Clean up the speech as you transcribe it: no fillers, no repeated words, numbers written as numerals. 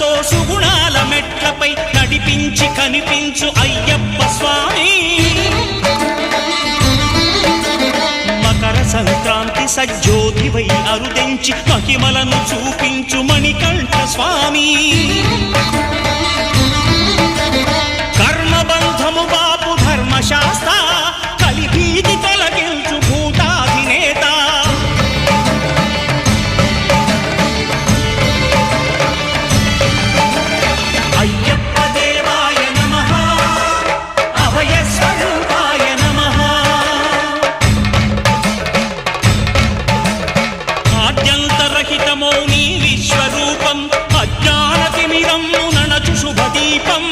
సుఖాలతో సుగుణాల మెట్లపై నడిపించి కనిపించు అయ్యప్ప స్వామి. మకర సంక్రాంతి సజ్జోతివై అరుదెంచి మహిమలను చూపించు మణికంఠ స్వామి. కర్మబంధము బాపు ధర్మశాస్త్ర కలిభీతి తొలగించు భూతాధినేత. అయ్యప్ప దేవాయ నమః, అభయ స్వరూపాయ నమః. ఆద్యంతరహితమో నీ విశ్వరూపం, అజ్ఞానతిమిరం నణచు శుభదీపం.